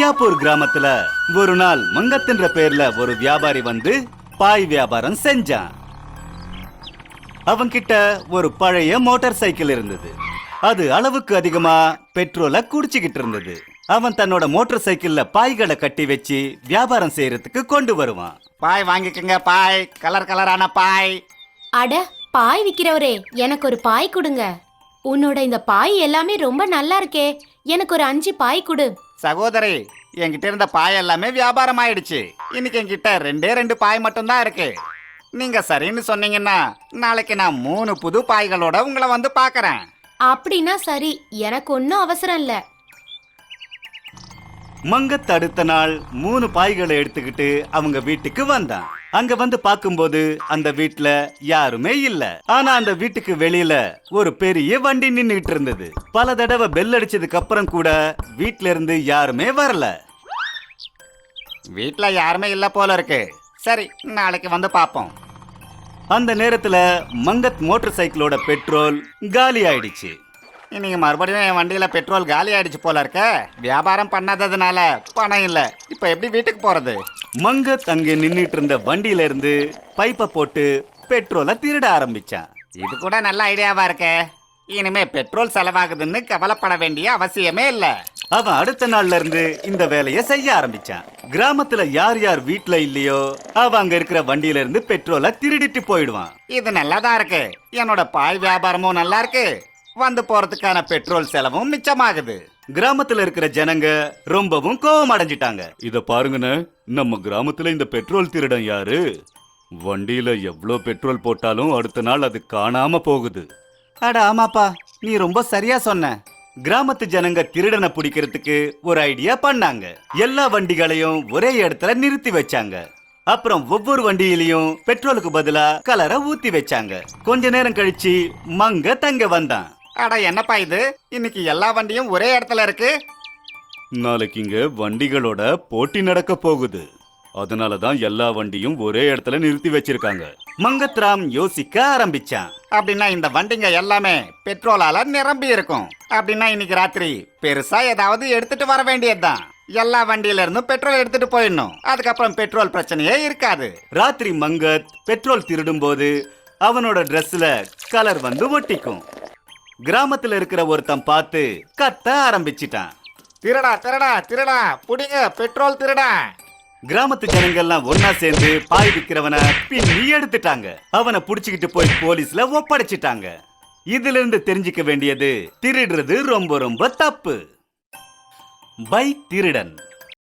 மியாப்பூர் கிராமத்துல ஒரு நாள் மங்கத்ன்ற பேர்ல ஒரு வியாபாரி வந்து பாய் வியாபாரம் செஞ்சான். அவன்கிட்ட ஒரு பழைய மோட்டார் சைக்கிள் இருந்தது. அது அளவுக்கு அதிகமா பெட்ரோலை குடிச்சுக்கிட்டு இருந்தது. அவன் தன்னோட மோட்டார் சைக்கிள்ல பாய்களை கட்டி வச்சு வியாபாரம் செய்யறதுக்கு கொண்டு வருவான். பாய் வாங்கிக்கங்க பாய், கலர் கலரான பாய். அட பாய் விக்கிறவரே, எனக்கு ஒரு பாய் கொடுங்க. உன்னோட இந்த பாய் எல்லாமே ரொம்ப நல்லா இருக்கே, எனக்கு ஒரு 5 பாய் கொடு. சகோதரி, என்கிட்ட இருந்த பாய் எல்லாமே வியாபாரம் ஆயிடுச்சு. இன்னைக்கு என்கிட்ட 2 பாய் மட்டும்தான் இருக்கு. நீங்க சரின்னு சொன்னீங்கன்னா நாளைக்கு நான் 3 புது பாய்களோட உங்களை வந்து பாக்குறேன். அப்படின்னா சரி, எனக்கு ஒன்னும் அவசரம் இல்ல. மங்கத் அடுத்த நாள் 3 பாய்களை எடுத்துக்கிட்டு அவங்க வீட்டுக்கு வந்தான். அங்க வந்து பாக்கும்போது அந்த வீட்டுல யாருமே இல்ல. ஆனா அந்த வீட்டுக்கு வெளியில ஒரு பெரிய வண்டி நின்னுட்டு இருந்தது. பல தடவை பெல் அடிச்சதுக்கு அப்புறம் கூட வீட்ல இருந்து யாருமே வரல. வீட்டுல யாருமே இல்ல போல இருக்கு. சரி, நாளைக்கு வந்து பாப்போம். அந்த நேரத்துல மங்கத் மோட்டார் சைக்கிளோட பெட்ரோல் காலி ஆயிடுச்சு. இன்னைக்கு மறுபடியும் என் வண்டியில பெட்ரோல் காலி ஆயிடுச்சு போல இருக்க. வியாபாரம் பண்ணாததுனால பணம் இல்ல. இப்ப எப்படி வீட்டுக்கு போறது? மங்கத் அங்க நின்னுட்டு இருந்த வண்டியில இருந்து பைப்பை போட்டு பெட்ரோலை திருட ஆரம்பிச்சான். இது கூட நல்ல ஐடியாவா இருக்கே. இனிமே பெட்ரோல் செலவாகுதுன்னு கவலைப்பட வேண்டிய அவசியமே இல்ல. அவன் அடுத்த நாள்ல இருந்து இந்த வேலையை செய்ய ஆரம்பிச்சான். கிராமத்துல யார் யார் வீட்டுல இல்லையோ அவன் அங்க இருக்கிற வண்டியில இருந்து பெட்ரோலை திருடிட்டு போயிடுவான். இது நல்லாதான் இருக்கு. என்னோட பாய் வியாபாரமும் நல்லா இருக்கு. வந்து போறதுக்கான பெட்ரோல் செலவும் மிச்சமாகுது. கிராமத்துல இருக்கிற ஜனங்க ரொம்பவும் கோபம் அடைஞ்சிட்டாங்க. இத பாருங்கன்னு, நம்ம கிராமத்துல இந்த பெட்ரோல் திருடன் யாரு? வண்டியில எவ்வளவு பெட்ரோல் போட்டாலும் அடுத்த நாள் அது காணாம போகுது. அட ஆமாப்பா, நீ ரொம்ப சரியா சொன்ன. கிராமத்து ஜனங்க திருடனை பிடிக்கிறதுக்கு ஒரு ஐடியா பண்ணாங்க. எல்லா வண்டிகளையும் ஒரே இடத்துல நிறுத்தி வச்சாங்க. அப்புறம் ஒவ்வொரு வண்டியிலையும் பெட்ரோலுக்கு பதிலா கலரை ஊத்தி வச்சாங்க. கொஞ்ச நேரம் கழிச்சு மங்க தங்க வந்தான். அட என்னப்பா இது, இன்னைக்கு எல்லா வண்டியும் ஒரே இடத்துல இருக்கு. நாளைக்கு இங்க வண்டிகளோட போட்டி நடக்க போகுது. அதனாலதான் எல்லா வண்டியும் ஒரே இடத்துல நிறுத்தி வச்சிருக்காங்க. மங்கத்ராம் யோசிக்க ஆரம்பிச்சான். அப்படின்னா இந்த வண்டிங்க எல்லாமே பெட்ரோலால நிரம்பி இருக்கும். அப்படின்னா இன்னைக்கு ராத்திரி பெருசா ஏதாவது எடுத்துட்டு வர வேண்டியதுதான். எல்லா வண்டியில இருந்தும் பெட்ரோல் எடுத்துட்டு போயிடணும். அதுக்கப்புறம் பெட்ரோல் பிரச்சனையே இருக்காது. ராத்திரி மங்கத் பெட்ரோல் திருடும் போது அவனோட டிரெஸ்ல கலர் வந்து ஒட்டிக்கும். கிராமத்துல இருக்கிற ஒருத்தன் பார்த்து கத்த ஆரம்பிச்சிட்டான். திருடா திருடா திருடா, புடிங்க பெட்ரோல் திருடா. கிராமத்து ஜனங்கள்லாம் ஒன்னா சேர்ந்து பாய் விக்கிறவனை பின்னி எடுத்துட்டாங்க. அவனை புடிச்சுக்கிட்டு போய் போலீஸ்ல ஒப்படைச்சிட்டாங்க. இதுல இருந்து தெரிஞ்சுக்க வேண்டியது, திருடுறது ரொம்ப ரொம்ப தப்பு. பைக் திருடன்.